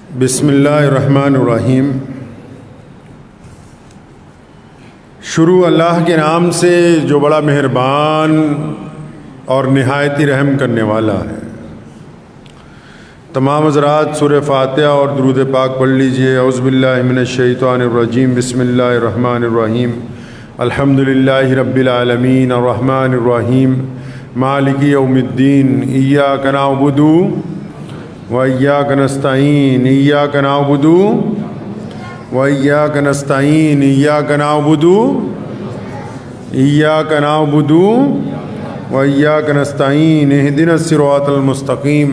بسم اللہ الرحمن الرحیم۔ شروع اللہ کے نام سے جو بڑا مہربان اور نہایت ہی رحم کرنے والا ہے۔ تمام حضرات سورہ فاتحہ اور درود پاک پڑھ لیجئے۔ اعوذ باللہ من الشیطان الرجیم، بسم اللہ الرحمن الرحیم۔ الحمدللہ رب العالمین الرحمن الرحیم مالک یوم الدین، ایاک نعبد وإياك نستعين، إياك نعبد وإياك نستعين، إياك نعبد وإياك نستعين، اهدنا الصراط المستقيم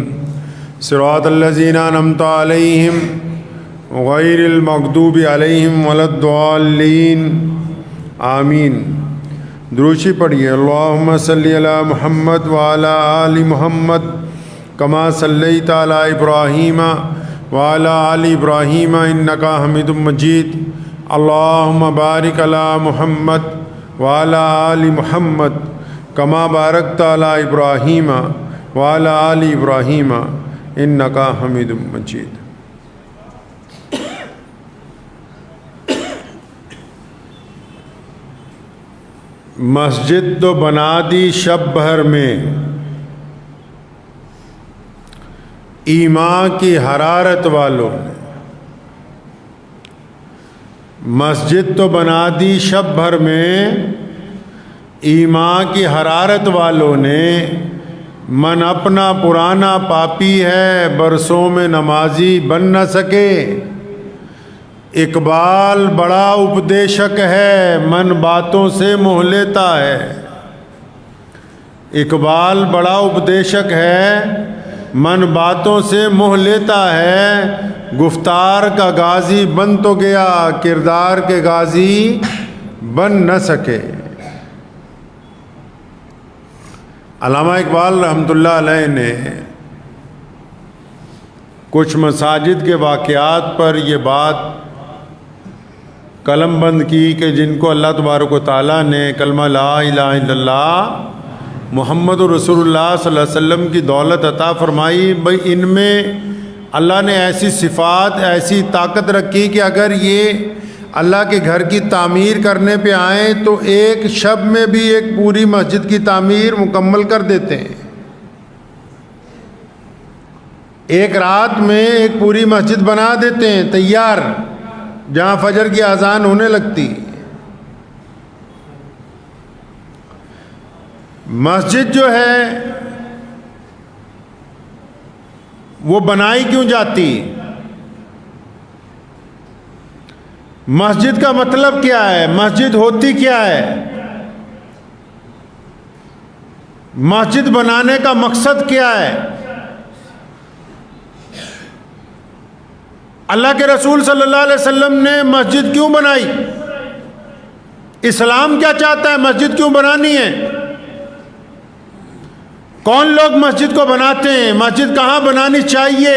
صراط الذين أنعمت عليهم غير المغضوب عليهم ولا الضالين آمین۔ دروشی پڑھیے۔ اللہم صلی علی محمد وعلی آل محمد کما صلیت علی ابراہیم وعلی آل ابراہیم انکا حمید مجید۔ اللہم بارک علی محمد وعلی آل محمد کما بارکت علی ابراہیم وعلی آل ابراہیم انکا حمید مجید۔ مسجد تو بنا دی شب بھر میں، ایمان کی حرارت والوں نے۔ مسجد تو بنا دی شب بھر میں، ایمان کی حرارت والوں نے۔ من اپنا پرانا پاپی ہے، برسوں میں نمازی بن نہ سکے۔ اقبال بڑا اپدیشک ہے، من باتوں سے موہ لیتا ہے۔ اقبال بڑا اپدیشک ہے، من باتوں سے موہ لیتا ہے۔ گفتار کا غازی بن تو گیا، کردار کے غازی بن نہ سکے۔ علامہ اقبال رحمۃ اللہ علیہ نے کچھ مساجد کے واقعات پر یہ بات قلم بند کی کہ جن کو اللہ تبارک و تعالیٰ نے کلمہ لا الہ الا اللہ محمد رسول اللہ صلی اللہ علیہ وسلم کی دولت عطا فرمائی، بھئی ان میں اللہ نے ایسی صفات، ایسی طاقت رکھی کہ اگر یہ اللہ کے گھر کی تعمیر کرنے پہ آئیں تو ایک شب میں بھی ایک پوری مسجد کی تعمیر مکمل کر دیتے ہیں۔ ایک رات میں ایک پوری مسجد بنا دیتے ہیں تیار، جہاں فجر کی اذان ہونے لگتی۔ مسجد جو ہے وہ بنائی کیوں جاتی؟ مسجد کا مطلب کیا ہے؟ مسجد ہوتی کیا ہے؟ مسجد بنانے کا مقصد کیا ہے؟ اللہ کے رسول صلی اللہ علیہ وسلم نے مسجد کیوں بنائی؟ اسلام کیا چاہتا ہے؟ مسجد کیوں بنانی ہے؟ کون لوگ مسجد کو بناتے ہیں؟ مسجد کہاں بنانی چاہیے؟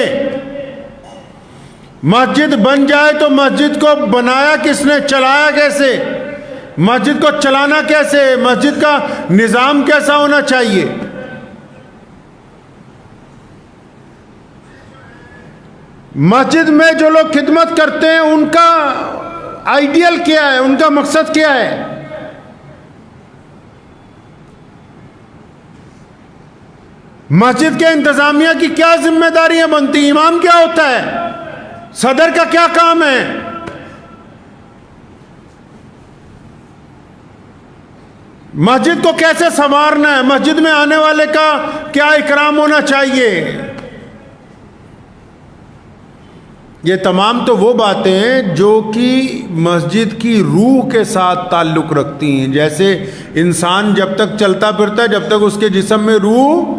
مسجد بن جائے تو مسجد کو بنایا کس نے؟ چلایا کیسے؟ مسجد کو چلانا کیسے؟ مسجد کا نظام کیسا ہونا چاہیے؟ مسجد میں جو لوگ خدمت کرتے ہیں ان کا آئیڈیل کیا ہے؟ ان کا مقصد کیا ہے؟ مسجد کے انتظامیہ کی کیا ذمہ داریاں بنتی؟ امام کیا ہوتا ہے؟ صدر کا کیا کام ہے؟ مسجد کو کیسے سنوارنا ہے؟ مسجد میں آنے والے کا کیا اکرام ہونا چاہیے؟ یہ تمام تو وہ باتیں ہیں جو کہ مسجد کی روح کے ساتھ تعلق رکھتی ہیں۔ جیسے انسان جب تک چلتا پھرتا ہے جب تک اس کے جسم میں روح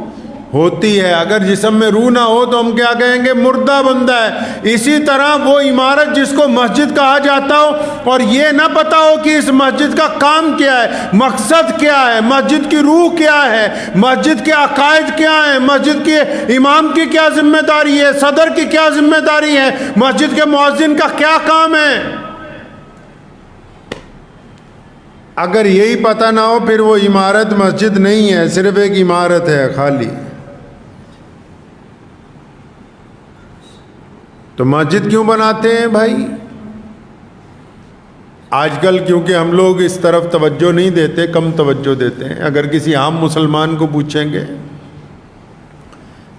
ہوتی ہے، اگر جسم میں روح نہ ہو تو ہم کیا کہیں گے؟ مردہ بندہ ہے۔ اسی طرح وہ عمارت جس کو مسجد کہا جاتا ہو اور یہ نہ پتا ہو کہ اس مسجد کا کام کیا ہے، مقصد کیا ہے، مسجد کی روح کیا ہے، مسجد کے عقائد کیا ہیں، مسجد کے امام کی کیا ذمہ داری ہے، صدر کی کیا ذمہ داری ہے، مسجد کے مؤذن کا کیا کام ہے، اگر یہی پتہ نہ ہو پھر وہ عمارت مسجد نہیں ہے، صرف ایک عمارت ہے خالی۔ تو مسجد کیوں بناتے ہیں بھائی؟ آج کل کیونکہ ہم لوگ اس طرف توجہ نہیں دیتے، کم توجہ دیتے ہیں۔ اگر کسی عام مسلمان کو پوچھیں گے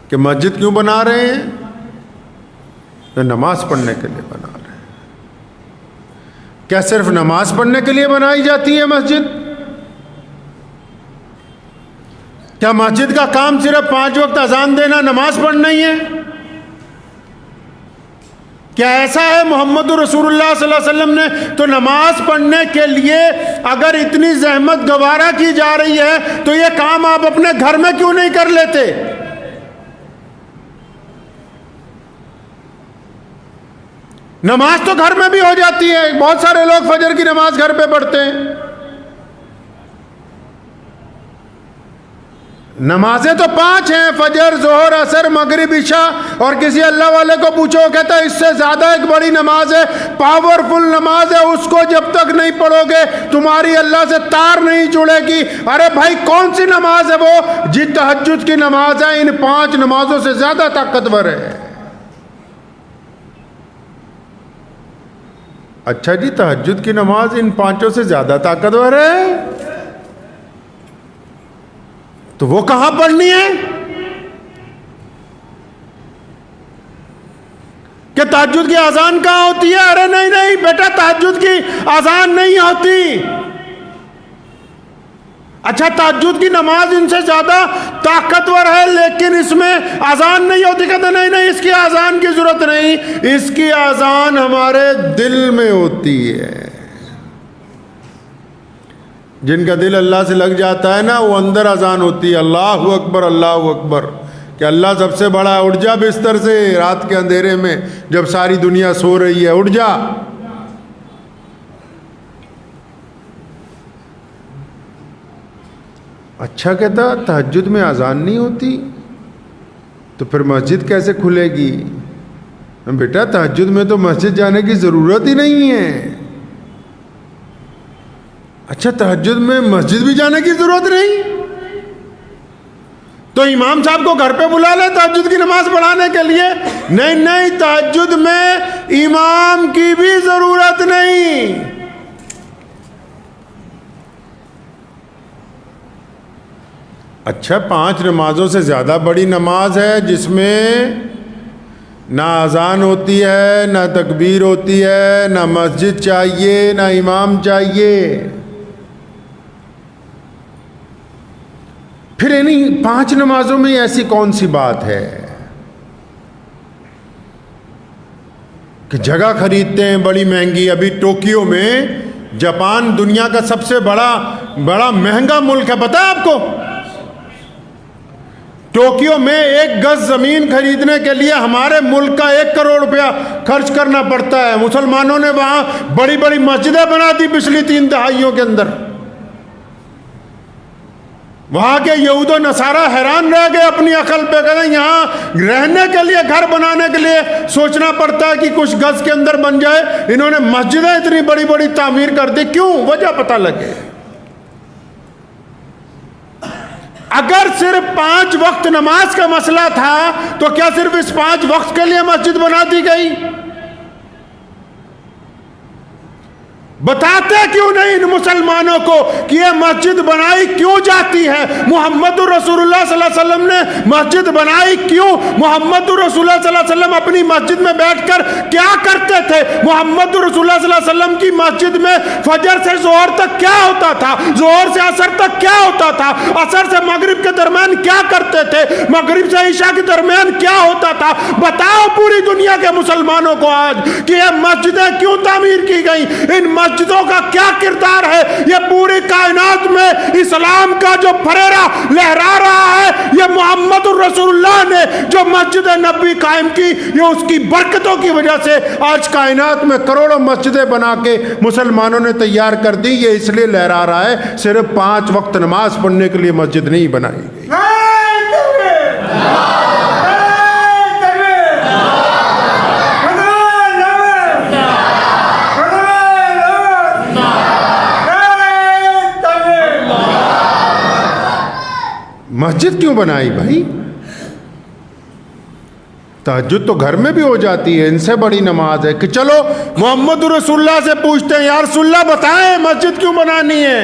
کہ مسجد کیوں بنا رہے ہیں، تو نماز پڑھنے کے لیے بنا رہے ہیں۔ کیا صرف نماز پڑھنے کے لیے بنائی جاتی ہے مسجد؟ کیا مسجد کا کام صرف 5 وقت اذان دینا، نماز پڑھنا ہی ہے؟ کیا ایسا ہے محمد رسول اللہ صلی اللہ علیہ وسلم نے تو نماز پڑھنے کے لیے اگر اتنی زحمت گوارا کی جا رہی ہے تو یہ کام آپ اپنے گھر میں کیوں نہیں کر لیتے؟ نماز تو گھر میں بھی ہو جاتی ہے، بہت سارے لوگ فجر کی نماز گھر پہ پڑھتے ہیں۔ نمازیں تو 5 ہیں، فجر، ظہر، عصر، مغرب، عشاء، اور کسی اللہ والے کو پوچھو کہتا ہے اس سے زیادہ ایک بڑی نماز ہے، پاورفل نماز ہے، اس کو جب تک نہیں پڑھو گے تمہاری اللہ سے تار نہیں جڑے گی۔ ارے بھائی کون سی نماز ہے وہ؟ جی تہجد کی نماز ہے، ان 5 نمازوں سے زیادہ طاقتور ہے۔ اچھا جی، تہجد کی نماز ان 5 سے زیادہ طاقتور ہے تو وہ کہاں پڑھنی ہے؟ کہ تہجد کی اذان کہاں ہوتی ہے؟ ارے نہیں نہیں بیٹا، تہجد کی اذان نہیں ہوتی۔ اچھا تہجد کی نماز ان سے زیادہ طاقتور ہے لیکن اس میں اذان نہیں ہوتی؟ کہتے نہیں نہیں، اس کی اذان کی ضرورت نہیں، اس کی اذان ہمارے دل میں ہوتی ہے۔ جن کا دل اللہ سے لگ جاتا ہے نا، وہ اندر اذان ہوتی ہے، اللہ اکبر اللہ اکبر، کہ اللہ سب سے بڑا ہے، اٹھ جا بستر سے رات کے اندھیرے میں جب ساری دنیا سو رہی ہے، اٹھ جا۔ اچھا کہتا تہجد میں اذان نہیں ہوتی تو پھر مسجد کیسے کھلے گی؟ بیٹا تہجد میں تو مسجد جانے کی ضرورت ہی نہیں ہے۔ اچھا تہجد میں مسجد بھی جانے کی ضرورت نہیں تو امام صاحب کو گھر پہ بلا لے تہجد کی نماز پڑھانے کے لیے؟ نہیں نہیں، تہجد میں امام کی بھی ضرورت نہیں۔ اچھا 5 نمازوں سے زیادہ بڑی نماز ہے جس میں نہ اذان ہوتی ہے، نہ تکبیر ہوتی ہے، نہ مسجد چاہیے، نہ امام چاہیے، پھر انہیں 5 نمازوں میں ایسی کون سی بات ہے کہ جگہ خریدتے ہیں بڑی مہنگی؟ ابھی ٹوکیو میں، جاپان دنیا کا سب سے بڑا مہنگا ملک ہے، پتہ ہے آپ کو؟ ٹوکیو میں 1 گز زمین خریدنے کے لیے ہمارے ملک کا 1 کروڑ روپیہ خرچ کرنا پڑتا ہے۔ مسلمانوں نے وہاں بڑی بڑی مسجدیں بنا دی پچھلی 3 دہائیوں کے اندر۔ وہاں کے یہود و نصارہ حیران رہ گئے اپنی عقل پہ، کہتے ہیں یہاں رہنے کے لیے، گھر بنانے کے لیے سوچنا پڑتا ہے کہ کچھ گز کے اندر بن جائے، انہوں نے مسجدیں اتنی بڑی بڑی تعمیر کر دی، کیوں؟ وجہ پتہ لگے۔ اگر صرف 5 وقت نماز کا مسئلہ تھا تو کیا صرف اس 5 وقت کے لیے مسجد بنا دی گئی؟ بتاتے کیوں نہیں ان مسلمانوں کو کہ یہ مسجد بنائی کیوں جاتی ہے؟ محمد رسول اللہ صلی اللہ علیہ وسلم نے مسجد بنائی کیوں؟ محمد رسول اللہ صلی اللہ علیہ وسلم اپنی مسجد میں بیٹھ کر کیا کرتے تھے؟ محمد رسول اللہ صلی اللہ علیہ وسلم کی مسجد میں فجر سے ظہر تک کیا ہوتا تھا؟ ظہر سے عصر تک کیا ہوتا تھا؟ عصر سے مغرب کے درمیان کیا کرتے تھے؟ مغرب سے عشاء کے درمیان کیا ہوتا تھا؟ بتاؤ پوری دنیا کے مسلمانوں کو آج کہ یہ مسجدیں کیوں تعمیر کی گئیں؟ ان مسجدوں کا کیا کردار ہے؟ یہ پوری کائنات میں اسلام کا جو پھریرا لہرا رہا ہے، یہ محمد الرسول اللہ نے جو مسجد نبی قائم کی، یہ اس کی برکتوں کی وجہ سے آج کائنات میں کروڑوں مسجدیں بنا کے مسلمانوں نے تیار کر دی۔ یہ اس لیے لہرا رہا ہے صرف 5 وقت نماز پڑھنے کے لیے مسجد نہیں بنائی گئی۔ مسجد کیوں بنائی بھائی؟ تہجد تو گھر میں بھی ہو جاتی ہے، ان سے بڑی نماز ہے کہ چلو محمد رسول اللہ سے پوچھتے ہیں، یا رسول اللہ بتائیں مسجد کیوں بنانی ہے؟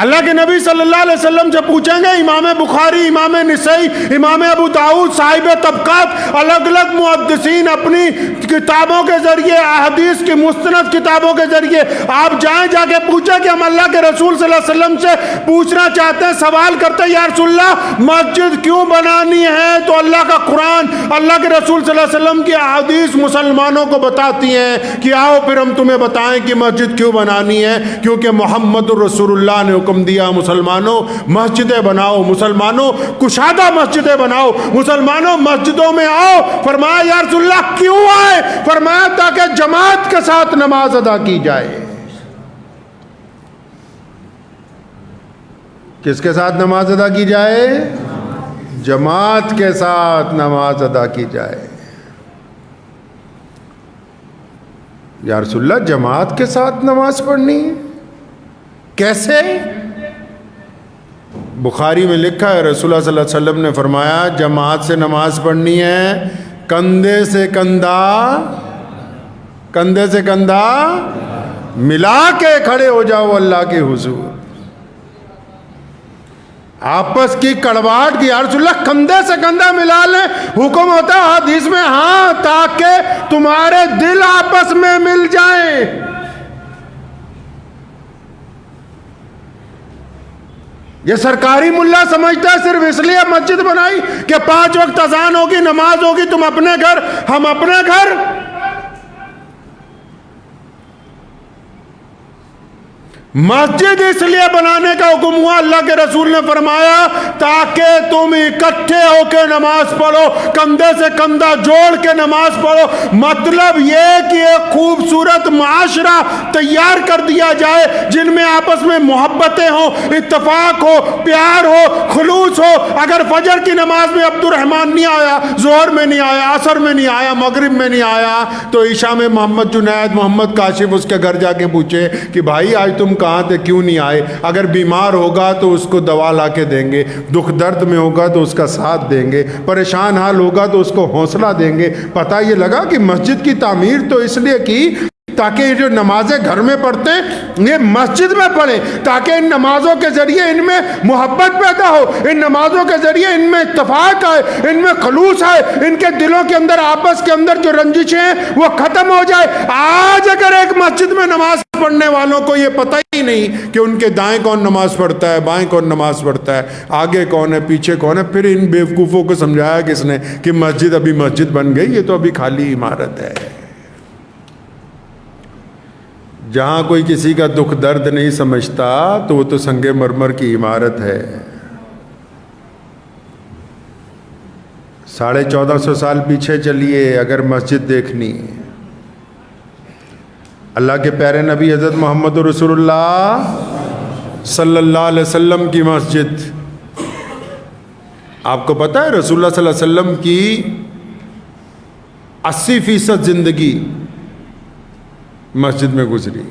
اللہ کے نبی صلی اللہ علیہ وسلم سے پوچھیں گے، امام بخاری، امام نسائی، امام ابو داؤد، صاحب طبقات، الگ الگ محدثین اپنی کتابوں کے ذریعے، احادیث کی مستند کتابوں کے ذریعے آپ جائیں، جا کے پوچھیں کہ ہم اللہ کے رسول صلی اللہ علیہ وسلم سے پوچھنا چاہتے ہیں، سوال کرتے ہیں، یا رسول اللہ مسجد کیوں بنانی ہے؟ تو اللہ کا قرآن، اللہ کے رسول صلی اللہ علیہ وسلم کی احادیث مسلمانوں کو بتاتی ہیں کہ آؤ پھر ہم تمہیں بتائیں کہ مسجد کیوں بنانی ہے، کیونکہ محمد رسول اللہ نے حکم دیا، مسلمانوں مسجدیں بناؤ، مسلمانوں کشادہ مسجدیں بناؤ، مسلمانوں مسجدوں میں آؤ۔ فرمایا یا رسول اللہ کیوں آئے؟ فرمایا تاکہ جماعت کے ساتھ نماز ادا کی جائے۔ کس کے ساتھ نماز ادا کی جائے؟ جماعت کے ساتھ نماز ادا کی جائے۔ یا رسول اللہ جماعت کے ساتھ نماز پڑھنی ہے، کیسے؟ بخاری میں لکھا ہے رسول اللہ صلی اللہ علیہ وسلم نے فرمایا جماعت سے نماز پڑھنی ہے، کندھے سے کندھا ملا کے کھڑے ہو جاؤ اللہ کے حضور۔ آپس کی کڑواہٹ کی، یا رسول اللہ کندھے سے کندھا ملا لیں، حکم ہوتا ہے حدیث میں، ہاں تاکہ تمہارے دل آپس میں مل جائیں۔ یہ سرکاری ملا سمجھتا ہے صرف اس لیے مسجد بنائی کہ 5 وقت اذان ہوگی، نماز ہوگی، تم اپنے گھر ہم اپنے گھر۔ مسجد اس لیے بنانے کا حکم ہوا، اللہ کے رسول نے فرمایا تاکہ تم اکٹھے ہو کے نماز پڑھو، کندھے سے کندھا جوڑ کے نماز پڑھو۔ مطلب یہ کہ ایک خوبصورت معاشرہ تیار کر دیا جائے جن میں آپس میں محبتیں ہوں، اتفاق ہو، پیار ہو، خلوص ہو۔ اگر فجر کی نماز میں عبد الرحمن نہیں آیا، ظہر میں نہیں آیا، عصر میں نہیں آیا، مغرب میں نہیں آیا، تو عشاء میں محمد جنید، محمد کاشف اس کے گھر جا کے پوچھے کہ بھائی آج تم کہاں تھے، کیوں نہیں آئے؟ اگر بیمار ہوگا تو اس کو دوا لا کے دیں گے، دکھ درد میں ہوگا تو اس کا ساتھ دیں گے، پریشان حال ہوگا تو اس کو حوصلہ دیں گے۔ پتہ یہ لگا کہ مسجد کی تعمیر تو اس لیے کی تاکہ یہ جو نمازیں گھر میں پڑھتے ہیں یہ مسجد میں پڑھیں، تاکہ ان نمازوں کے ذریعے ان میں محبت پیدا ہو، ان نمازوں کے ذریعے ان میں اتفاق آئے، ان میں خلوص آئے، ان کے دلوں کے اندر آپس کے اندر جو رنجشیں ہیں وہ ختم ہو جائے۔ آج اگر ایک مسجد میں نماز پڑھنے والوں کو یہ پتہ ہی نہیں کہ ان کے دائیں کون نماز پڑھتا ہے، بائیں کون نماز پڑھتا ہے، آگے کون ہے، پیچھے کون ہے، پھر ان بیوقوفوں کو سمجھایا کس نے کہ مسجد ابھی مسجد بن گئی، یہ تو ابھی خالی عمارت ہے۔ جہاں کوئی کسی کا دکھ درد نہیں سمجھتا تو وہ تو سنگ مرمر کی عمارت ہے۔ 1450 سال پیچھے چلیے، اگر مسجد دیکھنی، اللہ کے پیارے نبی حضرت محمد رسول اللہ صلی اللہ علیہ وسلم کی مسجد، آپ کو پتہ ہے رسول اللہ صلی اللہ علیہ وسلم کی 80% زندگی مسجد میں گزری۔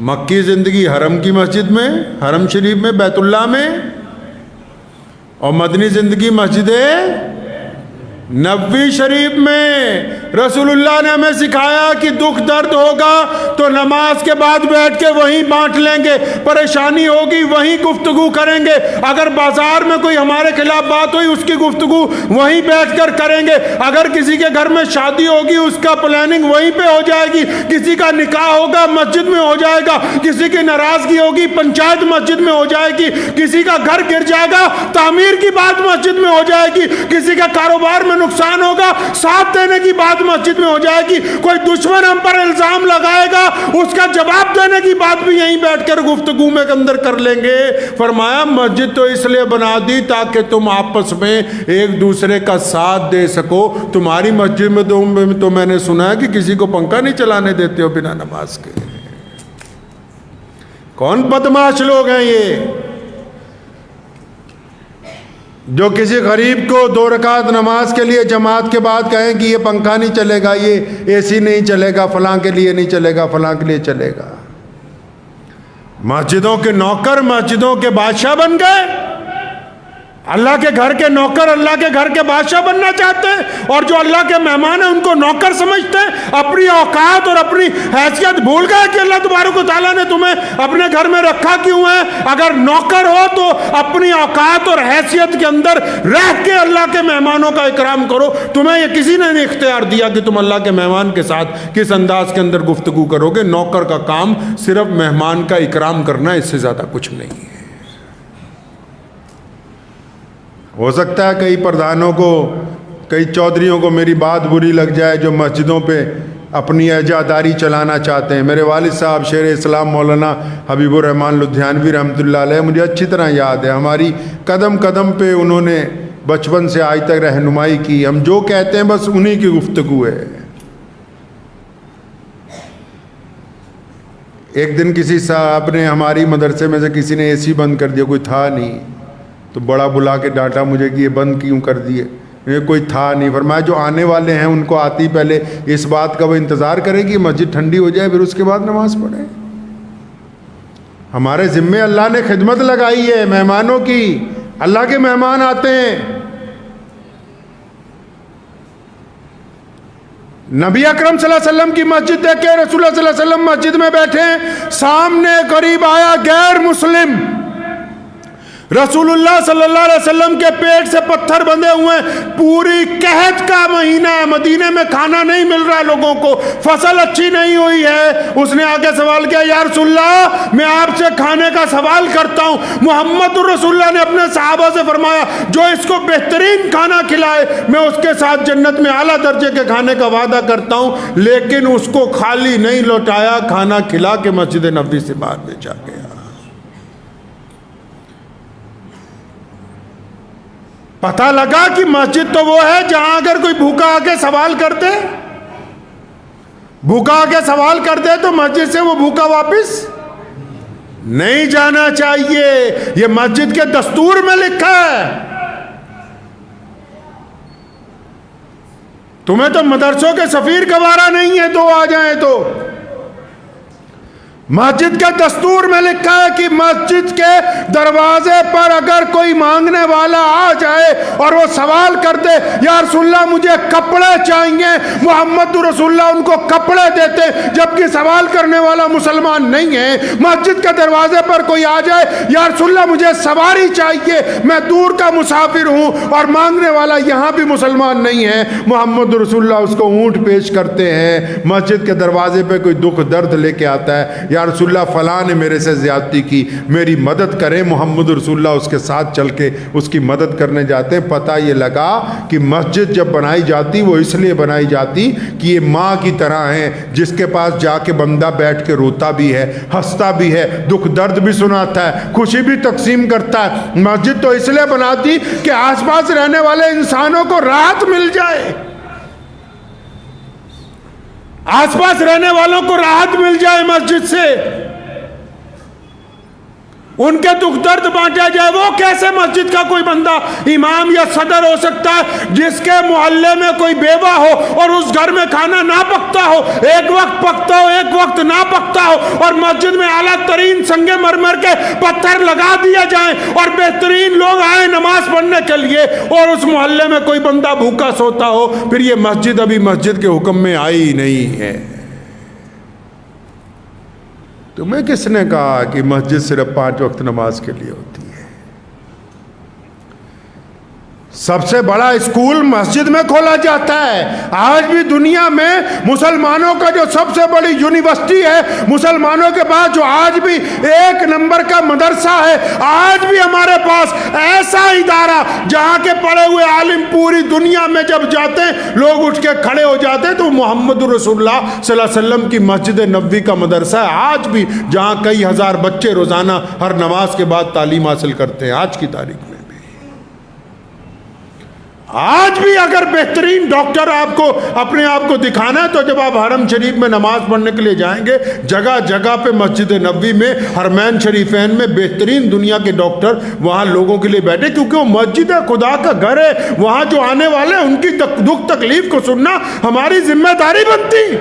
مکی زندگی حرم کی مسجد میں، حرم شریف میں، بیت اللہ میں، اور مدنی زندگی مسجد نبوی شریف میں۔ رسول اللہ نے ہمیں سکھایا کہ دکھ درد ہوگا تو نماز کے بعد بیٹھ کے وہیں بانٹ لیں گے، پریشانی ہوگی وہیں گفتگو کریں گے، اگر بازار میں کوئی ہمارے خلاف بات ہوئی اس کی گفتگو وہیں بیٹھ کر کریں گے، اگر کسی کے گھر میں شادی ہوگی اس کا پلاننگ وہیں پہ ہو جائے گی، کسی کا نکاح ہوگا مسجد میں ہو جائے گا، کسی کی ناراضگی ہوگی پنچایت مسجد میں ہو جائے گی، کسی کا گھر گر جائے گا تعمیر کی بات مسجد میں ہو جائے گی، کسی کا کاروبار میں نقصان ہوگا ساتھ دینے کی بات مسجد میں ہو جائے گی، کوئی دشمن ہم پر الزام لگائے گا اس کا جواب دینے کی بات بھی یہیں بیٹھ کر گفتگو میں اندر کر لیں گے۔ فرمایا مسجد تو اس لیے بنا دی تاکہ تم آپس میں ایک دوسرے کا ساتھ دے سکو۔ تمہاری مسجد میں تو میں نے سنا ہے کہ کسی کو پنکھا نہیں چلانے دیتے ہو بنا نماز کے۔ کون بدماش لوگ ہیں یہ جو کسی غریب کو 2 رکعت نماز کے لیے جماعت کے بعد کہیں کہ یہ پنکھا نہیں چلے گا، یہ اے سی نہیں چلے گا، فلاں کے لیے نہیں چلے گا، فلاں کے لیے چلے گا۔ مسجدوں کے نوکر مسجدوں کے بادشاہ بن گئے۔ اللہ کے گھر کے نوکر اللہ کے گھر کے بادشاہ بننا چاہتے ہیں، اور جو اللہ کے مہمان ہیں ان کو نوکر سمجھتے ہیں، اپنی اوقات اور اپنی حیثیت بھول گئے کہ اللہ تبارک و تعالیٰ نے تمہیں اپنے گھر میں رکھا کیوں ہے؟ اگر نوکر ہو تو اپنی اوقات اور حیثیت کے اندر رہ کے اللہ کے مہمانوں کا اکرام کرو۔ تمہیں یہ کسی نے نہیں اختیار دیا کہ تم اللہ کے مہمان کے ساتھ کس انداز کے اندر گفتگو کرو گے۔ نوکر کا کام صرف مہمان کا اکرام کرنا، اس سے زیادہ کچھ نہیں ہے۔ ہو سکتا ہے کئی پردھانوں کو، کئی چودھریوں کو میری بات بری لگ جائے جو مسجدوں پہ اپنی اعزاداری چلانا چاہتے ہیں۔ میرے والد صاحب شیر اسلام مولانا حبیب الرحمن لدھیانوی رحمۃ اللہ علیہ، مجھے اچھی طرح یاد ہے، ہماری قدم قدم پہ انہوں نے بچپن سے آج تک رہنمائی کی۔ ہم جو کہتے ہیں بس انہی کی گفتگو ہے۔ ایک دن کسی صاحب نے، ہماری مدرسے میں سے کسی نے اے سی بند کر دیا، کوئی تھا نہیں، تو بڑا بلا کے ڈانٹا مجھے کہ یہ بند کیوں کر دیے؟ کوئی تھا نہیں۔ فرمایا جو آنے والے ہیں ان کو آتی پہلے اس بات کا وہ انتظار کرے کہ مسجد ٹھنڈی ہو جائے، پھر اس کے بعد نماز پڑھے۔ ہمارے ذمے اللہ نے خدمت لگائی ہے مہمانوں کی، اللہ کے مہمان آتے ہیں۔ نبی اکرم صلی اللہ علیہ وسلم کی مسجد دیکھے، رسول اللہ صلی اللہ علیہ وسلم مسجد میں بیٹھے ہیں، سامنے قریب آیا غیر مسلم، رسول اللہ صلی اللہ علیہ وسلم کے پیٹ سے پتھر بندھے ہوئے ہیں، پوری قحط کا مہینہ ہے، مدینے میں کھانا نہیں مل رہا لوگوں کو، فصل اچھی نہیں ہوئی ہے۔ اس نے آگے سوال کیا، یا رسول اللہ میں آپ سے کھانے کا سوال کرتا ہوں۔ محمد الرسول اللہ نے اپنے صحابہ سے فرمایا جو اس کو بہترین کھانا کھلائے میں اس کے ساتھ جنت میں اعلیٰ درجے کے کھانے کا وعدہ کرتا ہوں، لیکن اس کو خالی نہیں لوٹایا، کھانا کھلا کے مسجد نبوی سے باہر بھیجا گیا۔ پتہ لگا کہ مسجد تو وہ ہے جہاں اگر کوئی بھوکا آ کے سوال کرتے، تو مسجد سے وہ بھوکا واپس نہیں جانا چاہیے۔ یہ مسجد کے دستور میں لکھا ہے۔ تمہیں تو مدرسوں کے سفیر گوارا نہیں ہے دو آ جائیں تو۔ مسجد کے دستور میں لکھا ہے کہ مسجد کے دروازے پر اگر کوئی مانگنے والا آ جائے اور وہ سوال کرتے یا رسول اللہ مجھے کپڑے چاہیے، محمد رسول اللہ ان کو کپڑے دیتے، جبکہ سوال کرنے والا مسلمان نہیں ہے۔ مسجد کے دروازے پر کوئی آ جائے، یا رسول اللہ مجھے سواری چاہیے، میں دور کا مسافر ہوں، اور مانگنے والا یہاں بھی مسلمان نہیں ہے، محمد رسول اللہ اس کو اونٹ پیش کرتے ہیں۔ مسجد کے دروازے پہ کوئی دکھ درد لے کے آتا ہے، یا رسول اللہ فلاں نے میرے سے زیادتی کی، میری مدد کریں، محمد رسول اللہ اس کے ساتھ چل کے اس کی مدد کرنے جاتے ہیں۔ پتہ یہ لگا کہ مسجد جب بنائی جاتی وہ اس لیے بنائی جاتی کہ یہ ماں کی طرح ہیں، جس کے پاس جا کے بندہ بیٹھ کے روتا بھی ہے، ہنستا بھی ہے، دکھ درد بھی سناتا ہے، خوشی بھی تقسیم کرتا ہے۔ مسجد تو اس لیے بناتی کہ آس پاس رہنے والے انسانوں کو راحت مل جائے، آس پاس رہنے والوں کو راحت مل جائے مسجد سے، ان کے دکھ درد بانٹا جائے۔ وہ کیسے مسجد کا کوئی بندہ امام یا صدر ہو سکتا ہے جس کے محلے میں کوئی بیوہ ہو اور اس گھر میں کھانا نہ پکتا ہو، ایک وقت پکتا ہو ایک وقت نہ پکتا ہو، اور مسجد میں اعلیٰ ترین سنگ مرمر کے پتھر لگا دیا جائیں اور بہترین لوگ آئیں نماز پڑھنے کے لیے، اور اس محلے میں کوئی بندہ بھوکا سوتا ہو، پھر یہ مسجد ابھی مسجد کے حکم میں آئی نہیں ہے۔ تمہیں کس نے کہا کہ مسجد صرف 5 وقت نماز کے لیے ہوتی ہے؟ سب سے بڑا اسکول مسجد میں کھولا جاتا ہے۔ آج بھی دنیا میں مسلمانوں کا جو سب سے بڑی یونیورسٹی ہے، مسلمانوں کے پاس جو آج بھی 1 نمبر کا مدرسہ ہے، آج بھی ہمارے پاس ایسا ادارہ جہاں کے پڑھے ہوئے عالم پوری دنیا میں جب جاتے ہیں لوگ اٹھ کے کھڑے ہو جاتے ہیں، تو محمد رسول اللہ صلی اللہ علیہ وسلم کی مسجد نبوی کا مدرسہ ہے آج بھی، جہاں کئی ہزار بچے روزانہ ہر نماز کے بعد تعلیم حاصل کرتے ہیں آج کی تاریخ میں۔ آج بھی اگر بہترین ڈاکٹر آپ کو اپنے آپ کو دکھانا ہے تو جب آپ حرم شریف میں نماز پڑھنے کے لیے جائیں گے، جگہ جگہ پہ مسجد نبوی میں، حرمین شریفین میں بہترین دنیا کے ڈاکٹر وہاں لوگوں کے لیے بیٹھے، کیونکہ وہ مسجد خدا کا گھر ہے، وہاں جو آنے والے ہیں ان کی دکھ تکلیف کو سننا ہماری ذمہ داری بنتی۔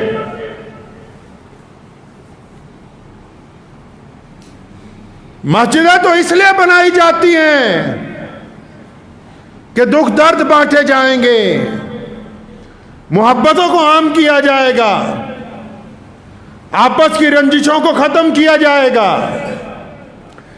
مسجدیں تو اس لیے بنائی جاتی ہیں کہ دکھ درد بانٹے جائیں گے، محبتوں کو عام کیا جائے گا، آپس کی رنجشوں کو ختم کیا جائے گا۔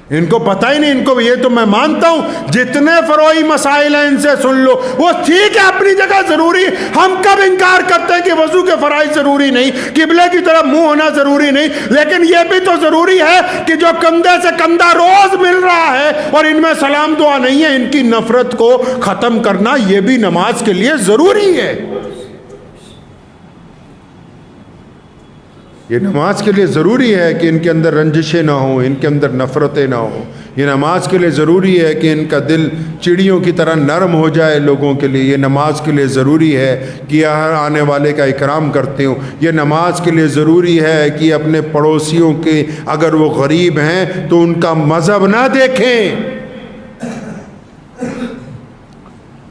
ان کو پتہ ہی نہیں، ان کو یہ تو میں مانتا ہوں جتنے فروعی مسائل ہیں ان سے سن لو، وہ ٹھیک ہے اپنی جگہ ضروری، ہم کب انکار کرتے ہیں کہ وضو کے فرائض ضروری نہیں، قبلے کی طرف منہ ہونا ضروری نہیں، لیکن یہ بھی تو ضروری ہے کہ جو کندھے سے کندھا روز مل رہا ہے اور ان میں سلام دعا نہیں ہے، ان کی نفرت کو ختم کرنا یہ بھی نماز کے لیے ضروری ہے۔ یہ نماز کے لیے ضروری ہے کہ ان کے اندر رنجشیں نہ ہوں، ان کے اندر نفرتیں نہ ہوں۔ یہ نماز کے لیے ضروری ہے کہ ان کا دل چڑیوں کی طرح نرم ہو جائے لوگوں کے لیے۔ یہ نماز کے لیے ضروری ہے کہ ہر آنے والے کا اکرام کرتے ہوں۔ یہ نماز کے لیے ضروری ہے کہ اپنے پڑوسیوں کے اگر وہ غریب ہیں تو ان کا مذہب نہ دیکھیں۔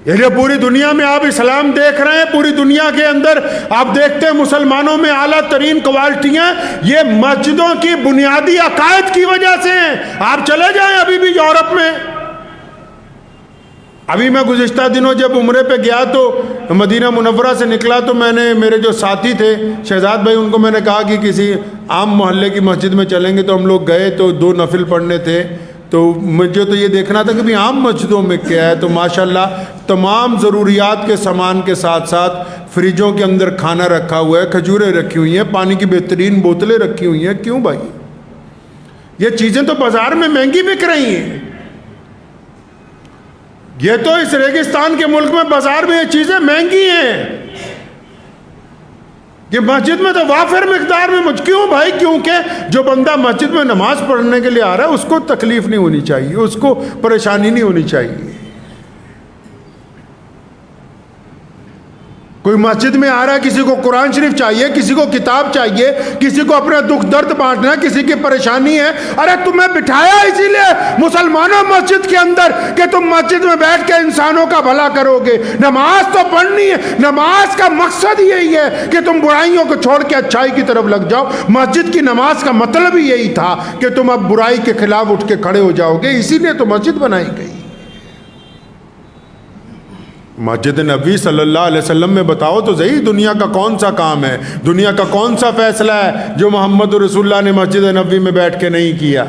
یہ پوری دنیا میں آپ اسلام دیکھ رہے ہیں، پوری دنیا کے اندر آپ دیکھتے ہیں مسلمانوں میں اعلیٰ ترین کوالٹیاں یہ مسجدوں کی بنیادی عقائد کی وجہ سے ہیں۔ آپ چلے جائیں ابھی بھی یورپ میں۔ ابھی میں گزشتہ دنوں جب عمرے پہ گیا تو مدینہ منورہ سے نکلا تو میں نے میرے جو ساتھی تھے شہزاد بھائی، ان کو میں نے کہا کہ کسی عام محلے کی مسجد میں چلیں گے، تو ہم لوگ گئے تو 2 نفل پڑھنے تھے، تو مجھے تو یہ دیکھنا تھا کہ بھی عام مسجدوں میں کیا ہے۔ تو ماشاءاللہ تمام ضروریات کے سامان کے ساتھ ساتھ فریجوں کے اندر کھانا رکھا ہوا ہے، کھجوریں رکھی ہوئی ہیں، پانی کی بہترین بوتلیں رکھی ہوئی ہیں۔ کیوں بھائی؟ یہ چیزیں تو بازار میں مہنگی بک رہی ہیں۔ یہ تو اس ریگستان کے ملک میں بازار میں یہ چیزیں مہنگی ہیں، یہ مسجد میں تو وافر مقدار میں کیوں بھائی؟ کیونکہ جو بندہ مسجد میں نماز پڑھنے کے لیے آ رہا ہے اس کو تکلیف نہیں ہونی چاہیے، اس کو پریشانی نہیں ہونی چاہیے۔ کوئی مسجد میں آ رہا ہے، کسی کو قرآن شریف چاہیے، کسی کو کتاب چاہیے، کسی کو اپنا دکھ درد بانٹنا ہے، کسی کی پریشانی ہے، ارے تمہیں بٹھایا اسی لیے مسلمانوں مسجد کے اندر کہ تم مسجد میں بیٹھ کے انسانوں کا بھلا کرو گے۔ نماز تو پڑھنی ہے، نماز کا مقصد یہی ہے کہ تم برائیوں کو چھوڑ کے اچھائی کی طرف لگ جاؤ۔ مسجد کی نماز کا مطلب ہی یہی تھا کہ تم اب برائی کے خلاف اٹھ کے کھڑے ہو جاؤ گے، اسی لیے تو مسجد بنائی گئی۔ مسجد نبوی صلی اللہ علیہ وسلم میں بتاؤ تو صحیح، دنیا کا کون سا کام ہے، دنیا کا کون سا فیصلہ ہے جو محمد رسول اللہ نے مسجد نبوی میں بیٹھ کے نہیں کیا؟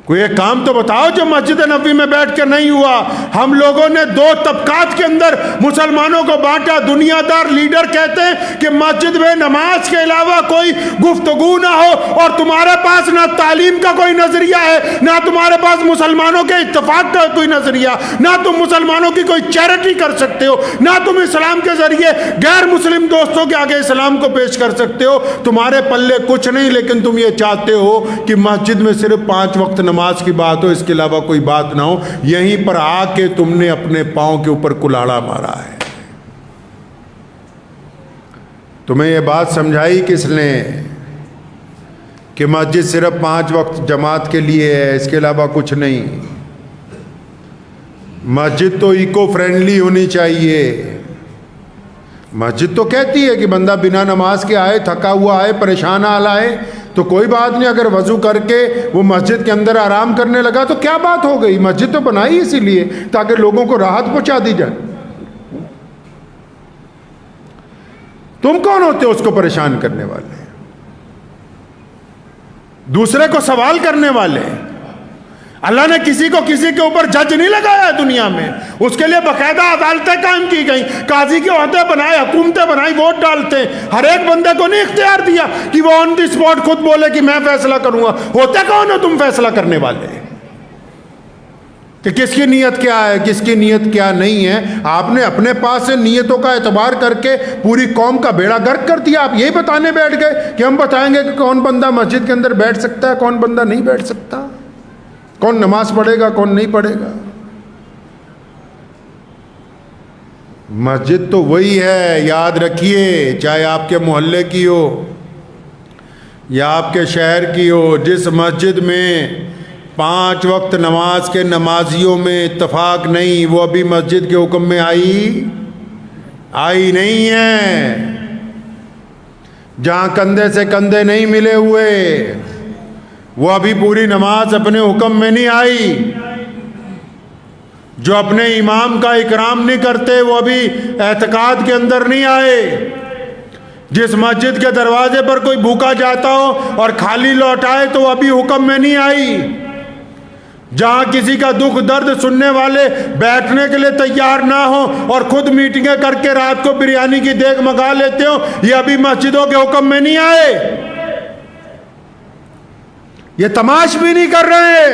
کوئی ایک کام تو بتاؤ جو مسجد نبوی میں بیٹھ کے نہیں ہوا۔ ہم لوگوں نے 2 طبقات کے اندر مسلمانوں کو بانٹا۔ دنیا دار لیڈر کہتے ہیں کہ مسجد میں نماز کے علاوہ کوئی گفتگو نہ ہو، اور تمہارے پاس نہ تعلیم کا کوئی نظریہ ہے، نہ تمہارے پاس مسلمانوں کے اتفاق کا کوئی نظریہ، نہ تم مسلمانوں کی کوئی چیریٹی کر سکتے ہو، نہ تم اسلام کے ذریعے غیر مسلم دوستوں کے آگے اسلام کو پیش کر سکتے ہو۔ تمہارے پلے کچھ نہیں، لیکن تم یہ چاہتے ہو کہ مسجد میں صرف 5 وقت نماز کی بات ہو، اس کے علاوہ کوئی بات نہ ہو۔ یہیں پر آ کے تم نے اپنے پاؤں کے اوپر کلاڑا مارا ہے۔ تمہیں یہ بات سمجھائی کس نے کہ مسجد صرف 5 وقت جماعت کے لیے ہے، اس کے علاوہ کچھ نہیں؟ مسجد تو ایکو فرینڈلی ہونی چاہیے۔ مسجد تو کہتی ہے کہ بندہ بنا نماز کے آئے، تھکا ہوا آئے، پریشان حال آئے تو کوئی بات نہیں، اگر وضو کر کے وہ مسجد کے اندر آرام کرنے لگا تو کیا بات ہو گئی؟ مسجد تو بنائی اسی لیے تاکہ لوگوں کو راحت پہنچا دی جائے۔ تم کون ہوتے ہو اس کو پریشان کرنے والے، دوسرے کو سوال کرنے والے؟ اللہ نے کسی کو کسی کے اوپر جج نہیں لگایا دنیا میں، اس کے لیے باقاعدہ عدالتیں قائم کی گئیں، قاضی کے عہدے بنائے، حکومتیں بنائی، ووٹ ڈالتے ہیں۔ ہر ایک بندے کو نہیں اختیار دیا کہ وہ آن دی اسپاٹ خود بولے کہ میں فیصلہ کروں گا۔ ہوتے کون ہو تم فیصلہ کرنے والے کہ کس کی نیت کیا ہے، کس کی نیت کیا نہیں ہے؟ آپ نے اپنے پاس سے نیتوں کا اعتبار کر کے پوری قوم کا بیڑا گرک کر دیا۔ آپ یہی بتانے بیٹھ گئے کہ ہم بتائیں گے کہ کون بندہ مسجد کے اندر بیٹھ سکتا ہے، کون بندہ نہیں بیٹھ سکتا، کون نماز پڑھے گا، کون نہیں پڑھے گا۔ مسجد تو وہی ہے، یاد رکھیے، چاہے آپ کے محلے کی ہو یا آپ کے شہر کی ہو، جس مسجد میں 5 وقت نماز کے نمازیوں میں اتفاق نہیں، وہ ابھی مسجد کے حکم میں آئی نہیں ہے۔ جہاں کندھے سے کندھے نہیں ملے ہوئے، وہ ابھی پوری نماز اپنے حکم میں نہیں آئی۔ جو اپنے امام کا اکرام نہیں کرتے وہ ابھی اعتقاد کے اندر نہیں آئے۔ جس مسجد کے دروازے پر کوئی بھوکا جاتا ہو اور خالی لوٹائے تو وہ ابھی حکم میں نہیں آئی۔ جہاں کسی کا دکھ درد سننے والے بیٹھنے کے لیے تیار نہ ہو اور خود میٹنگیں کر کے رات کو بریانی کی دیگ منگا لیتے ہو، یہ ابھی مسجدوں کے حکم میں نہیں آئے۔ یہ تماش بھی نہیں کر رہے۔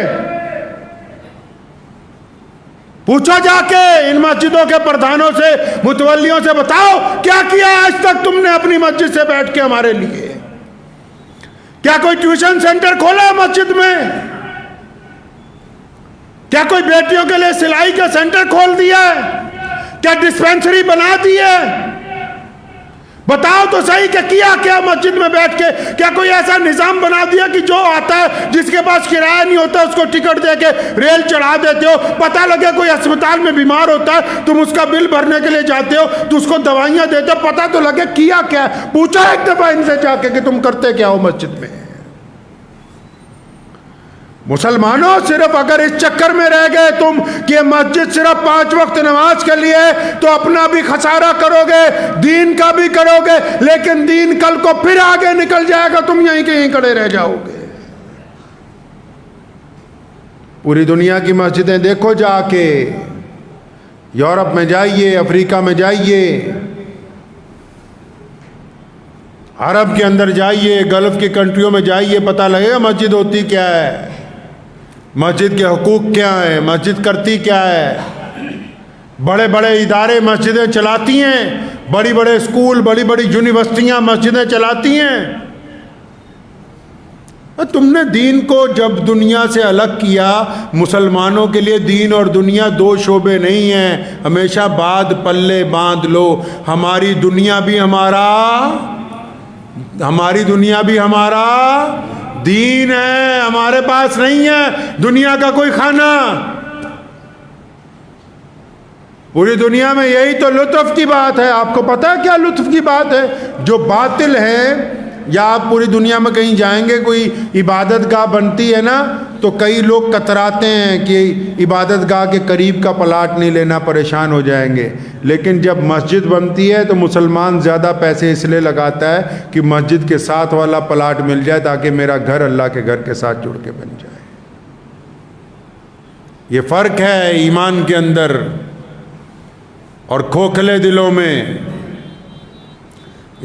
پوچھو جا کے ان مسجدوں کے پردھانوں سے، متولیوں سے، بتاؤ کیا کیا آج تک تم نے اپنی مسجد سے بیٹھ کے ہمارے لیے؟ کیا کوئی ٹیوشن سینٹر کھولا ہے مسجد میں؟ کیا کوئی بیٹیوں کے لیے سلائی کا سینٹر کھول دیا ہے؟ کیا ڈسپینسری بنا دی ہے؟ بتاؤ تو صحیح کہ کیا مسجد میں بیٹھ کے؟ کیا کوئی ایسا نظام بنا دیا کہ جو آتا ہے جس کے پاس کرایہ نہیں ہوتا اس کو ٹکٹ دے کے ریل چڑھا دیتے ہو؟ پتہ لگے کوئی اسپتال میں بیمار ہوتا ہے تم اس کا بل بھرنے کے لیے جاتے ہو تو اس کو دوائیاں دیتے ہو، پتہ تو لگے کیا ہے؟ پوچھا ایک دفعہ ان سے جا کے کہ تم کرتے کیا ہو مسجد میں؟ مسلمانوں، صرف اگر اس چکر میں رہ گئے تم کہ مسجد صرف 5 وقت نماز کے لیے تو اپنا بھی خسارہ کرو گے، دین کا بھی کرو گے، لیکن دین کل کو پھر آگے نکل جائے گا، تم یہیں کے یہیں کھڑے رہ جاؤ گے۔ پوری دنیا کی مسجدیں دیکھو جا کے، یورپ میں جائیے، افریقہ میں جائیے، عرب کے اندر جائیے، گلف کی کنٹریوں میں جائیے، پتہ لگے گا مسجد ہوتی کیا ہے، مسجد کے حقوق کیا ہیں، مسجد کرتی کیا ہے۔ بڑے بڑے ادارے مسجدیں چلاتی ہیں، بڑی بڑے اسکول، بڑی بڑی یونیورسٹیاں مسجدیں چلاتی ہیں۔ تم نے دین کو جب دنیا سے الگ کیا، مسلمانوں کے لیے دین اور دنیا 2 شعبے نہیں ہیں، ہمیشہ بعد پلے باندھ لو۔ ہماری دنیا بھی ہمارا دین ہے، ہمارے پاس نہیں ہے دنیا کا کوئی کھانا۔ پوری دنیا میں یہی تو لطف کی بات ہے۔ آپ کو پتہ ہے کیا لطف کی بات ہے؟ جو باطل ہے، یا آپ پوری دنیا میں کہیں جائیں گے کوئی عبادت گاہ بنتی ہے نا تو کئی لوگ کتراتے ہیں کہ عبادت گاہ کے قریب کا پلاٹ نہیں لینا، پریشان ہو جائیں گے۔ لیکن جب مسجد بنتی ہے تو مسلمان زیادہ پیسے اس لیے لگاتا ہے کہ مسجد کے ساتھ والا پلاٹ مل جائے تاکہ میرا گھر اللہ کے گھر کے ساتھ جڑ کے بن جائے۔ یہ فرق ہے ایمان کے اندر اور کھوکھلے دلوں میں۔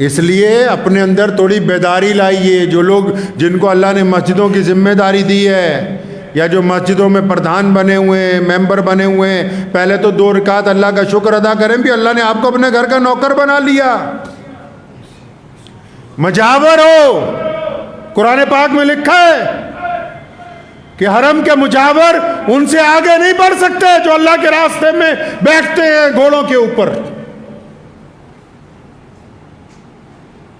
اس لیے اپنے اندر تھوڑی بیداری لائیے۔ جو لوگ جن کو اللہ نے مسجدوں کی ذمہ داری دی ہے، یا جو مسجدوں میں پردھان بنے ہوئے ہیں، ممبر بنے ہوئے ہیں، پہلے تو 2 رکعت اللہ کا شکر ادا کریں بھی اللہ نے آپ کو اپنے گھر کا نوکر بنا لیا، مجاور ہو۔ قرآن پاک میں لکھا ہے کہ حرم کے مجاور ان سے آگے نہیں بڑھ سکتے جو اللہ کے راستے میں بیٹھتے ہیں گھوڑوں کے اوپر۔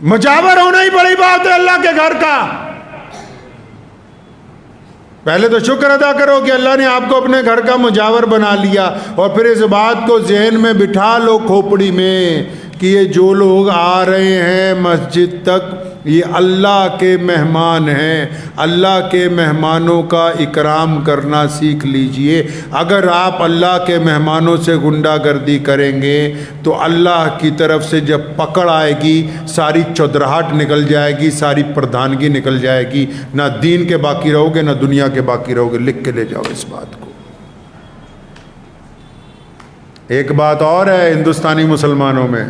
مجاور ہونا ہی بڑی بات ہے اللہ کے گھر کا۔ پہلے تو شکر ادا کرو کہ اللہ نے آپ کو اپنے گھر کا مجاور بنا لیا، اور پھر اس بات کو ذہن میں بٹھا لو کھوپڑی میں کہ یہ جو لوگ آ رہے ہیں مسجد تک یہ اللہ کے مہمان ہیں۔ اللہ کے مہمانوں کا اکرام کرنا سیکھ لیجئے۔ اگر آپ اللہ کے مہمانوں سے غنڈہ گردی کریں گے تو اللہ کی طرف سے جب پکڑ آئے گی ساری چودراہٹ نکل جائے گی، ساری پردھانگی نکل جائے گی، نہ دین کے باقی رہو گے نہ دنیا کے باقی رہو گے۔ لکھ کے لے جاؤ اس بات کو۔ ایک بات اور ہے ہندوستانی مسلمانوں میں،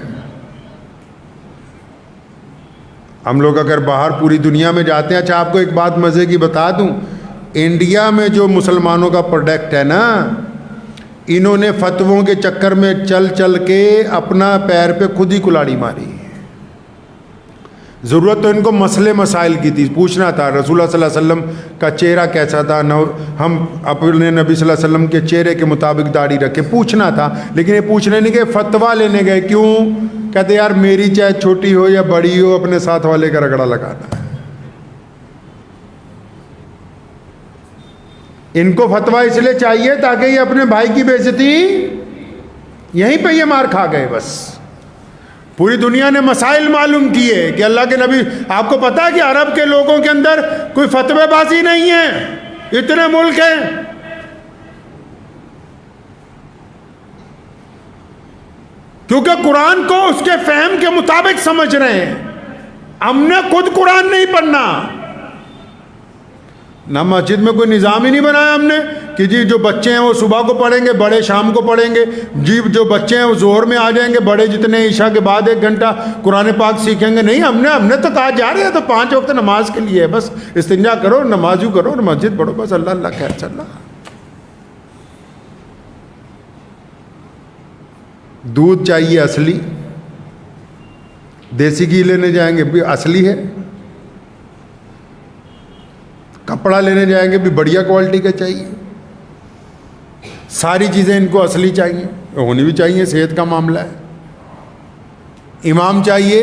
ہم لوگ اگر باہر پوری دنیا میں جاتے ہیں، اچھا آپ کو ایک بات مزے کی بتا دوں، انڈیا میں جو مسلمانوں کا پروڈکٹ ہے نا، انہوں نے فتووں کے چکر میں چل چل کے اپنا پیر پہ خود ہی کلاڑی ماری۔ ضرورت تو ان کو مسئلے مسائل کی تھی، پوچھنا تھا رسول اللہ صلی اللہ علیہ وسلم کا چہرہ کیسا تھا، ہم اپنے نبی صلی اللہ علیہ وسلم کے چہرے کے مطابق داڑھی رکھے، پوچھنا تھا، لیکن یہ پوچھنے نہیں گئے، فتویٰ لینے گئے۔ کیوں؟ کہتے یار میری چاہے چھوٹی ہو یا بڑی ہو اپنے ساتھ والے کا رگڑا لگانا ہے۔ ان کو فتویٰ اس لیے چاہیے تاکہ یہ اپنے بھائی کی بے عزتی یہیں پہ یہ مار کھا گئے۔ بس پوری دنیا نے مسائل معلوم کیے کہ اللہ کے نبی، آپ کو پتا ہے کہ عرب کے لوگوں کے اندر کوئی فتوے بازی نہیں ہے، اتنے ملک ہیں، کیونکہ قرآن کو اس کے فہم کے مطابق سمجھ رہے ہیں. ہم نے خود قرآن نہیں پڑھنا نہ، مسجد میں کوئی نظام ہی نہیں بنایا ہم نے کہ جی جو بچے ہیں وہ صبح کو پڑھیں گے، بڑے شام کو پڑھیں گے، جی جو بچے ہیں وہ ظہر میں آ جائیں گے، بڑے جتنے عشاء کے بعد 1 گھنٹہ قرآن پاک سیکھیں گے. نہیں، ہم نے تو کہا جا رہے ہیں تو 5 وقت نماز کے لیے ہے، بس استنجا کرو، نمازو کرو اور مسجد پڑھو، بس اللہ اللہ خیر چل رہا. دودھ چاہیے اصلی، دیسی گھی لینے جائیں گے بھی اصلی ہے، کپڑا لینے جائیں گے بھی بڑھیا کوالٹی کا چاہیے. ساری چیزیں ان کو اصلی چاہیے، ہونی بھی چاہیے، صحت کا معاملہ ہے. امام چاہیے،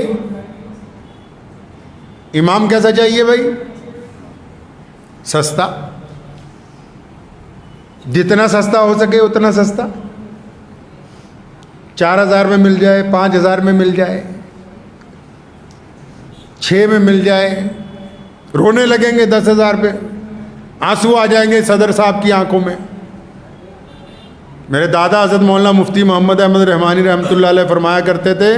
امام کیسا چاہیے بھائی؟ سستا، جتنا سستا ہو سکے اتنا سستا. 4000 میں مل جائے، 5000 میں مل جائے، 6 میں مل جائے. رونے لگیں گے 10,000 پہ، آنسو آ جائیں گے صدر صاحب کی آنکھوں میں. میرے دادا حضرت مولانا مفتی محمد احمد رحمانی رحمۃ اللہ علیہ فرمایا کرتے تھے،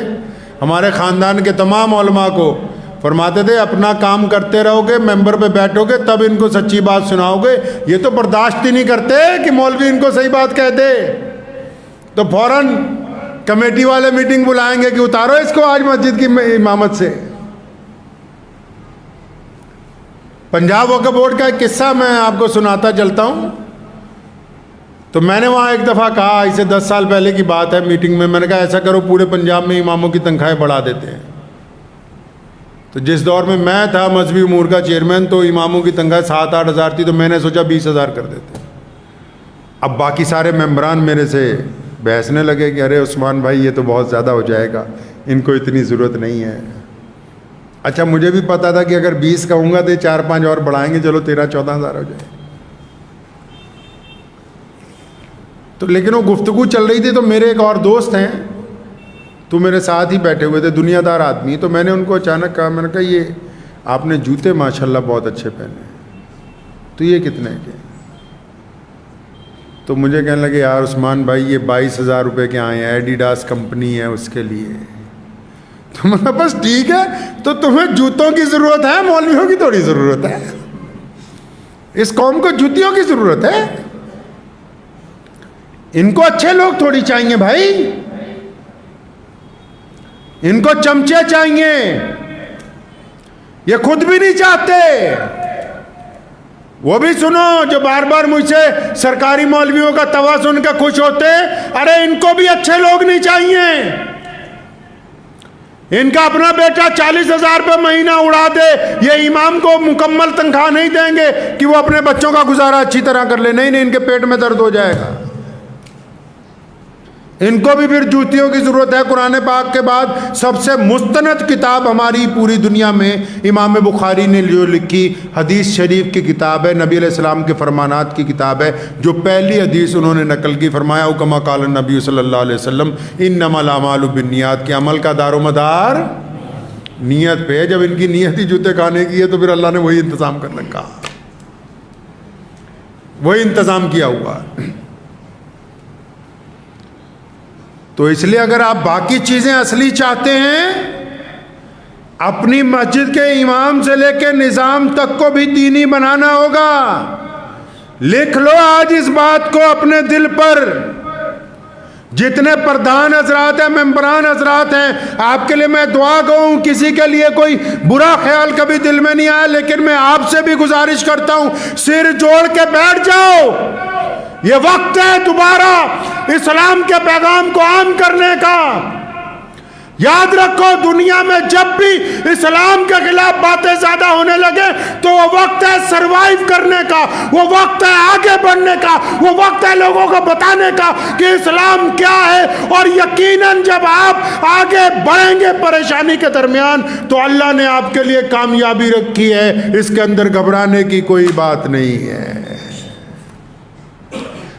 ہمارے خاندان کے تمام علماء کو فرماتے تھے اپنا کام کرتے رہو گے، ممبر پہ بیٹھو گے تب ان کو سچی بات سناؤ گے. یہ تو برداشت ہی نہیں کرتے کہ مولوی ان کو صحیح بات کہہ دے، تو فوراً کمیٹی والے میٹنگ بلائیں گے کہ اتارو اس کو آج مسجد کی امامت سے. پنجاب وقف بورڈ کا ایک قصہ میں آپ کو سناتا چلتا ہوں. تو میں نے وہاں ایک دفعہ کہا، اسے 10 سال پہلے کی بات ہے، میٹنگ میں نے کہا ایسا کرو پورے پنجاب میں اماموں کی تنخواہیں بڑھا دیتے ہیں. تو جس دور میں تھا مذہبی امور کا چیئرمین، تو اماموں کی تنخواہ 7-8 ہزار تھی، تو میں نے سوچا 20,000 کر دیتے. اب باقی سارے ممبران میرے سے بحثنے لگے کہ ارے عثمان بھائی یہ تو بہت زیادہ ہو جائے گا، ان کو اتنی ضرورت نہیں ہے. اچھا مجھے بھی پتا تھا کہ اگر 20 کہوں گا تو 4-5 اور بڑھائیں گے، چلو 13-14 ہزار ہو جائے. تو لیکن وہ گفتگو چل رہی تھی، تو میرے ایک اور دوست ہیں تو میرے ساتھ ہی بیٹھے ہوئے تھے، دنیا دار آدمی. تو میں نے ان کو اچانک کہا، میں نے کہا یہ آپ نے جوتے ماشاءاللہ بہت اچھے پہنے ہیں، تو یہ کتنے کے؟ تو مجھے کہنے لگے یار عثمان بھائی یہ 22,000 روپے کے آئے ہیں، ایڈیڈاس کمپنی ہے اس کے لیے. تو میں نے بس ٹھیک ہے، تو تمہیں جوتوں کی ضرورت ہے، مولویوں کی تھوڑی ضرورت ہے. اس قوم کو جوتیوں کی ضرورت ہے، ان کو اچھے لوگ تھوڑی چاہیے بھائی، ان کو چمچے چاہیے، یہ خود بھی نہیں چاہتے. وہ بھی سنو جو بار بار مجھ سے سرکاری مولویوں کا توا سن کے خوش ہوتے، ارے ان کو بھی اچھے لوگ نہیں چاہیے. ان کا اپنا بیٹا 40,000 روپے مہینہ اڑا دے، یہ امام کو مکمل تنخواہ نہیں دیں گے کہ وہ اپنے بچوں کا گزارا اچھی طرح کر لے. نہیں، ان کے پیٹ میں درد ہو جائے گا. ان کو بھی پھر جوتیوں کی ضرورت ہے. قرآن پاک کے بعد سب سے مستند کتاب ہماری پوری دنیا میں امام بخاری نے جو لکھی حدیث شریف کی کتاب ہے، نبی علیہ السلام کے فرمانات کی کتاب ہے. جو پہلی حدیث انہوں نے نقل کی، فرمایا کما قال النبی صلی اللہ علیہ وسلم انما الاعمال بالنیات، کہ عمل کا دار و مدار نیت پہ ہے. جب ان کی نیت ہی جوتے کھانے کی ہے تو پھر اللہ نے وہی انتظام کر رکھا، وہی انتظام کیا ہوا. تو اس لیے اگر آپ باقی چیزیں اصلی چاہتے ہیں، اپنی مسجد کے امام سے لے کے نظام تک کو بھی دینی بنانا ہوگا. لکھ لو آج اس بات کو اپنے دل پر. جتنے پردھان حضرات ہیں، ممبران حضرات ہیں، آپ کے لیے میں دعا گوں، کسی کے لیے کوئی برا خیال کبھی دل میں نہیں آیا، لیکن میں آپ سے بھی گزارش کرتا ہوں سر جوڑ کے بیٹھ جاؤ. یہ وقت ہے دوبارہ اسلام کے پیغام کو عام کرنے کا. یاد رکھو دنیا میں جب بھی اسلام کے خلاف باتیں زیادہ ہونے لگے تو وہ وقت ہے سروائیو کرنے کا، وہ وقت ہے آگے بڑھنے کا، وہ وقت ہے لوگوں کو بتانے کا کہ اسلام کیا ہے. اور یقیناً جب آپ آگے بڑھیں گے پریشانی کے درمیان تو اللہ نے آپ کے لیے کامیابی رکھی ہے، اس کے اندر گھبرانے کی کوئی بات نہیں ہے.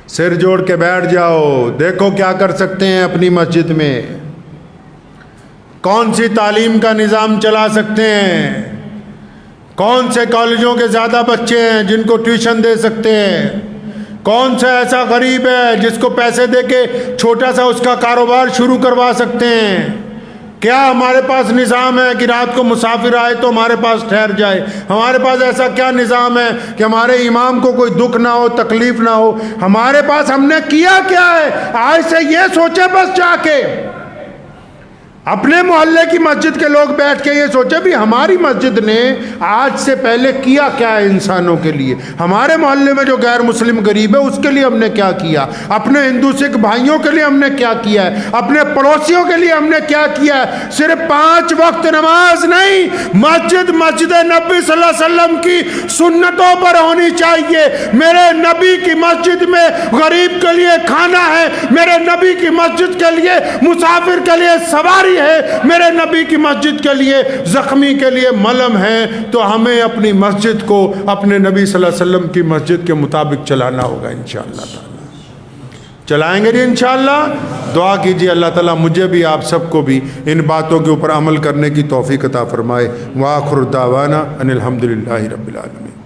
سر جوڑ کے بیٹھ جاؤ، دیکھو کیا کر سکتے ہیں اپنی مسجد میں، کون سی تعلیم کا نظام چلا سکتے ہیں، کون سے کالجوں کے زیادہ بچے ہیں جن کو ٹیوشن دے سکتے ہیں، کون سا ایسا غریب ہے جس کو پیسے دے کے چھوٹا سا اس کا کاروبار شروع کروا سکتے ہیں؟ کیا ہمارے پاس نظام ہے کہ رات کو مسافر آئے تو ہمارے پاس ٹھہر جائے؟ ہمارے پاس ایسا کیا نظام ہے کہ ہمارے امام کو کوئی دکھ نہ ہو، تکلیف نہ ہو؟ ہمارے پاس ہم نے کیا کیا ہے؟ آج سے یہ سوچے بس جا کے اپنے محلے کی مسجد کے لوگ بیٹھ کے یہ سوچے بھی ہماری مسجد نے آج سے پہلے کیا کیا ہے انسانوں کے لیے، ہمارے محلے میں جو غیر مسلم غریب ہے اس کے لیے ہم نے کیا کیا، اپنے ہندو سکھ بھائیوں کے لیے ہم نے کیا کیا ہے، اپنے پڑوسیوں کے لیے ہم نے کیا کیا ہے۔ صرف 5 وقت نماز نہیں، مسجد نبی صلی اللہ علیہ وسلم کی سنتوں پر ہونی چاہیے۔ میرے نبی کی مسجد میں غریب کے لیے کھانا ہے، میرے نبی کی مسجد کے لیے مسافر کے لیے سواری ہے، میرے نبی کی مسجد کے لیے زخمی کے لیے ملم ہے۔ تو ہمیں اپنی مسجد کو اپنے نبی صلی اللہ علیہ وسلم کی مسجد کے مطابق چلانا ہوگا انشاءاللہ تعالی۔ چلائیں گے جی انشاءاللہ۔ دعا کیجیے اللہ تعالیٰ مجھے بھی آپ سب کو بھی ان باتوں کے اوپر عمل کرنے کی توفیق عطا فرمائے۔ وآخر دعوانا ان الحمدللہ رب العالمین۔